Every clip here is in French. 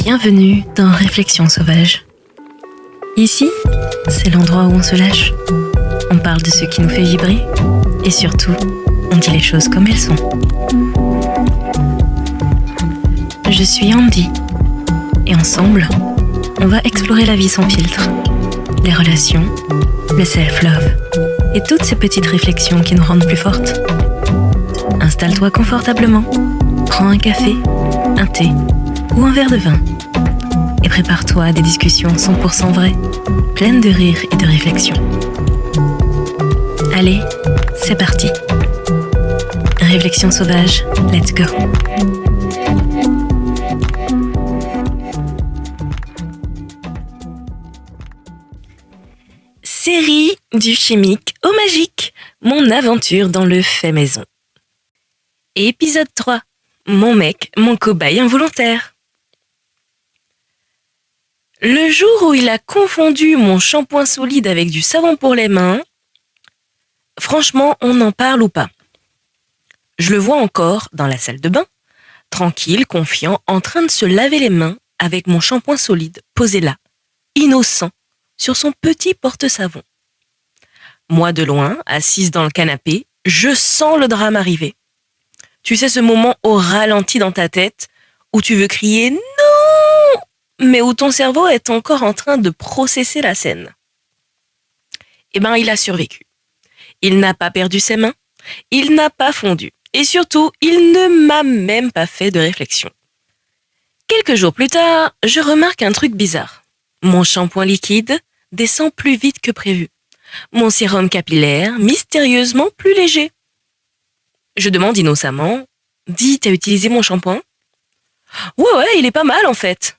Bienvenue dans Réflexions sauvages. Ici, c'est l'endroit où on se lâche. On parle de ce qui nous fait vibrer et surtout, on dit les choses comme elles sont. Je suis Andy et ensemble, on va explorer la vie sans filtre, les relations, le self-love et toutes ces petites réflexions qui nous rendent plus fortes. Installe-toi confortablement, prends un café, un thé ou un verre de vin et prépare-toi à des discussions 100% vraies, pleines de rire et de réflexion. Allez, c'est parti. Réflexions sauvages, let's go. Série du chimique au magique, mon aventure dans le fait maison. Épisode 3, mon mec, mon cobaye involontaire. Le jour où il a confondu mon shampoing solide avec du savon pour les mains, franchement, on en parle ou pas. Je le vois encore dans la salle de bain, tranquille, confiant, en train de se laver les mains avec mon shampoing solide posé là, innocent, sur son petit porte-savon. Moi de loin, assise dans le canapé, je sens le drame arriver. Tu sais ce moment au ralenti dans ta tête où tu veux crier « Non !» mais où ton cerveau est encore en train de processer la scène. Eh ben, il a survécu. Il n'a pas perdu ses mains, il n'a pas fondu, et surtout, il ne m'a même pas fait de réflexion. Quelques jours plus tard, je remarque un truc bizarre. Mon shampoing liquide descend plus vite que prévu. Mon sérum capillaire, mystérieusement plus léger. Je demande innocemment, « Dis, t'as utilisé mon shampoing ?»« Ouais, il est pas mal en fait. »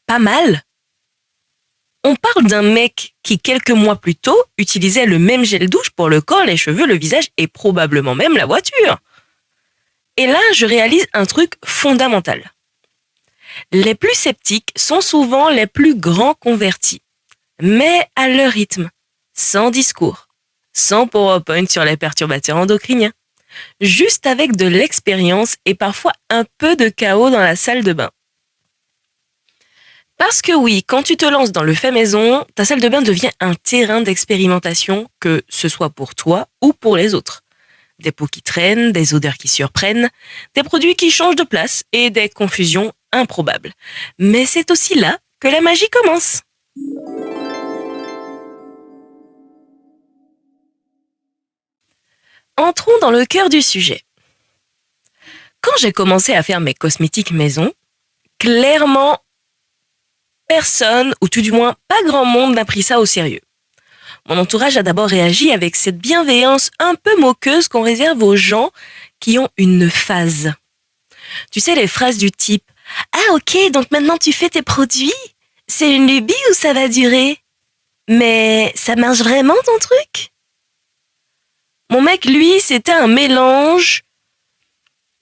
Pas mal? On parle d'un mec qui, quelques mois plus tôt, utilisait le même gel douche pour le corps, les cheveux, le visage et probablement même la voiture. Et là, je réalise un truc fondamental. Les plus sceptiques sont souvent les plus grands convertis, mais à leur rythme, sans discours, sans PowerPoint sur les perturbateurs endocriniens, juste avec de l'expérience et parfois un peu de chaos dans la salle de bain. Parce que oui, quand tu te lances dans le fait maison, ta salle de bain devient un terrain d'expérimentation, que ce soit pour toi ou pour les autres. Des pots qui traînent, des odeurs qui surprennent, des produits qui changent de place et des confusions improbables. Mais c'est aussi là que la magie commence. Entrons dans le cœur du sujet. Quand j'ai commencé à faire mes cosmétiques maison, clairement, personne, ou tout du moins pas grand monde, n'a pris ça au sérieux. Mon entourage a d'abord réagi avec cette bienveillance un peu moqueuse qu'on réserve aux gens qui ont une phase. Tu sais, les phrases du type « Ah ok, donc maintenant tu fais tes produits? C'est une lubie ou ça va durer? Mais ça marche vraiment ton truc ?» Mon mec, lui, c'était un mélange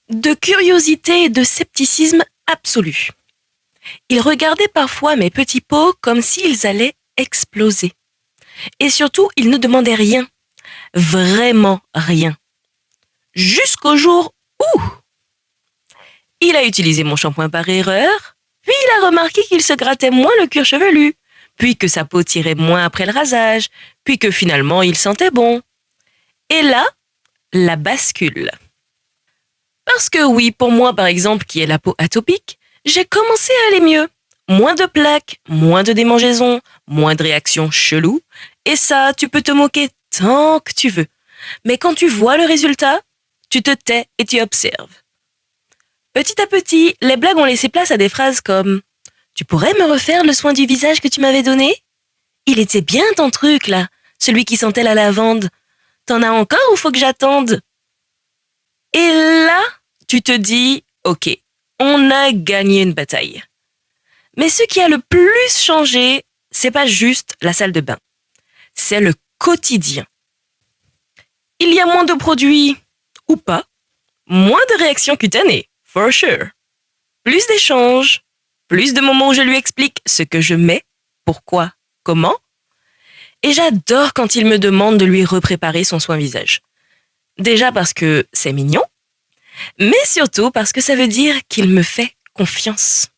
de curiosité et de scepticisme absolu. Il regardait parfois mes petits pots comme s'ils allaient exploser. Et surtout, il ne demandait rien. Vraiment rien. Jusqu'au jour où il a utilisé mon shampoing par erreur, puis il a remarqué qu'il se grattait moins le cuir chevelu, puis que sa peau tirait moins après le rasage, puis que finalement il sentait bon. Et là, la bascule. Parce que oui, pour moi par exemple, qui ai la peau atopique, j'ai commencé à aller mieux. Moins de plaques, moins de démangeaisons, moins de réactions cheloues. Et ça, tu peux te moquer tant que tu veux. Mais quand tu vois le résultat, tu te tais et tu observes. Petit à petit, les blagues ont laissé place à des phrases comme « Tu pourrais me refaire le soin du visage que tu m'avais donné? Il était bien ton truc là, celui qui sentait la lavande. T'en as encore ou faut que j'attende ?» Et là, tu te dis « Ok, on a gagné une bataille. » Mais ce qui a le plus changé, c'est pas juste la salle de bain. C'est le quotidien. Il y a moins de produits, ou pas, moins de réactions cutanées, for sure. Plus d'échanges, plus de moments où je lui explique ce que je mets, pourquoi, comment. Et j'adore quand il me demande de lui repréparer son soin visage. Déjà parce que c'est mignon, mais surtout parce que ça veut dire qu'il me fait confiance.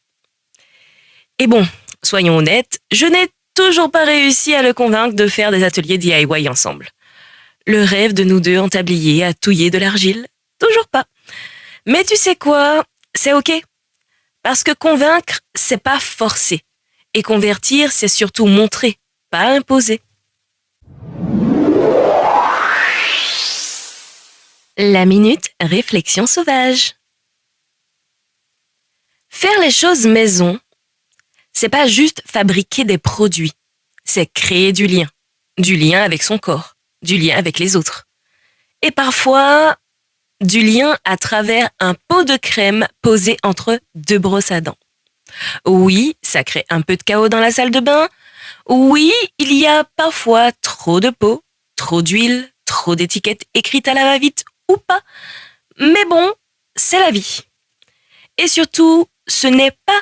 Et bon, soyons honnêtes, je n'ai toujours pas réussi à le convaincre de faire des ateliers DIY ensemble. Le rêve de nous deux en tablier à touiller de l'argile, toujours pas. Mais tu sais quoi, c'est ok. Parce que convaincre, c'est pas forcer. Et convertir, c'est surtout montrer, pas imposer. La minute réflexion sauvage. Faire les choses maison, c'est pas juste fabriquer des produits, c'est créer du lien avec son corps, du lien avec les autres. Et parfois, du lien à travers un pot de crème posé entre deux brosses à dents. Oui, ça crée un peu de chaos dans la salle de bain. Oui, il y a parfois trop de pots, trop d'huile, trop d'étiquettes écrites à la va-vite ou pas. Mais bon, c'est la vie. Et surtout, ce n'est pas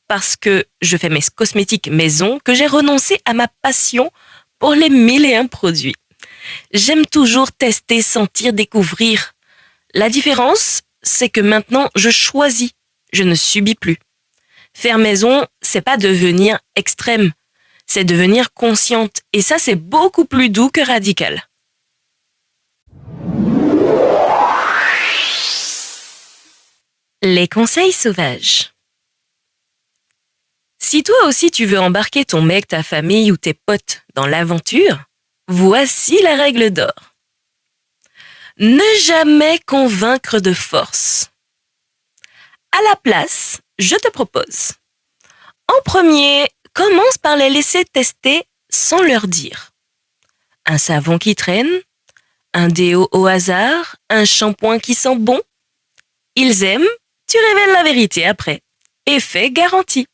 parce que je fais mes cosmétiques maison que j'ai renoncé à ma passion pour les 1001 produits. J'aime toujours tester, sentir, découvrir. La différence, c'est que maintenant, je choisis, je ne subis plus. Faire maison, c'est pas devenir extrême, c'est devenir consciente. Et ça, c'est beaucoup plus doux que radical. Les conseils sauvages. Si toi aussi tu veux embarquer ton mec, ta famille ou tes potes dans l'aventure, voici la règle d'or. Ne jamais convaincre de force. À la place, je te propose. En premier, commence par les laisser tester sans leur dire. Un savon qui traîne, un déo au hasard, un shampoing qui sent bon. Ils aiment, tu révèles la vérité après. Effet garanti.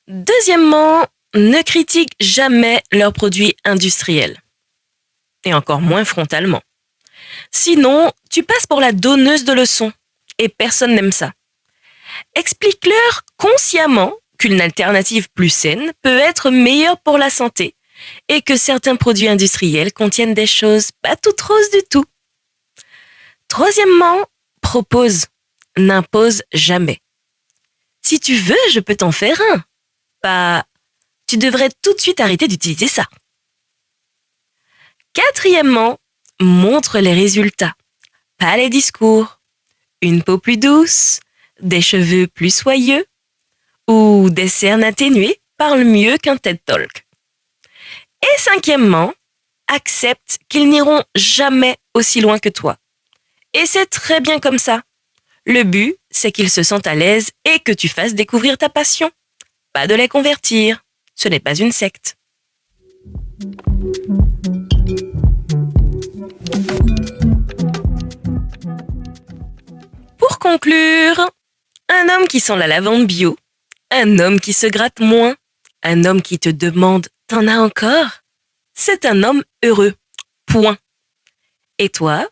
Deuxièmement, ne critique jamais leurs produits industriels. Et encore moins frontalement. Sinon, tu passes pour la donneuse de leçons. Et personne n'aime ça. Explique-leur consciemment qu'une alternative plus saine peut être meilleure pour la santé et que certains produits industriels contiennent des choses pas toutes roses du tout. Troisièmement, propose, n'impose jamais. Si tu veux, je peux t'en faire un. Pas, tu devrais tout de suite arrêter d'utiliser ça. Quatrièmement, montre les résultats, pas les discours. Une peau plus douce, des cheveux plus soyeux ou des cernes atténuées parlent mieux qu'un TED Talk. Et cinquièmement, accepte qu'ils n'iront jamais aussi loin que toi. Et c'est très bien comme ça. Le but, c'est qu'ils se sentent à l'aise et que tu fasses découvrir ta passion. Pas de les convertir. Ce n'est pas une secte. Pour conclure, un homme qui sent la lavande bio, un homme qui se gratte moins, un homme qui te demande « t'en as encore ?» c'est un homme heureux. Point. Et toi,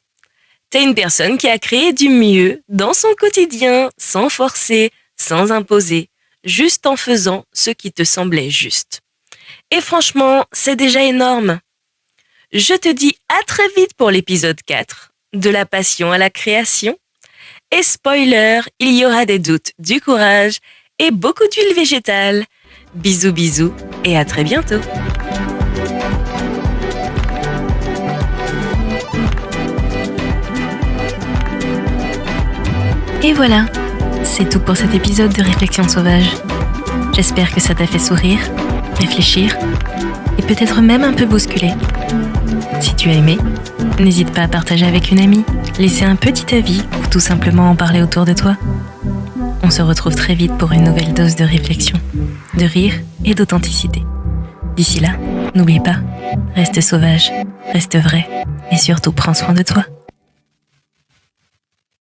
t'es une personne qui a créé du mieux dans son quotidien, sans forcer, sans imposer, juste en faisant ce qui te semblait juste. Et franchement, c'est déjà énorme. Je te dis à très vite pour l'épisode 4, de la passion à la création. Et spoiler, il y aura des doutes, du courage et beaucoup d'huile végétale. Bisous bisous et à très bientôt. Et voilà, c'est tout pour cet épisode de Réflexion sauvage. J'espère que ça t'a fait sourire, réfléchir et peut-être même un peu bousculer. Si tu as aimé, n'hésite pas à partager avec une amie, laisser un petit avis ou tout simplement en parler autour de toi. On se retrouve très vite pour une nouvelle dose de réflexion, de rire et d'authenticité. D'ici là, n'oublie pas, reste sauvage, reste vrai et surtout prends soin de toi.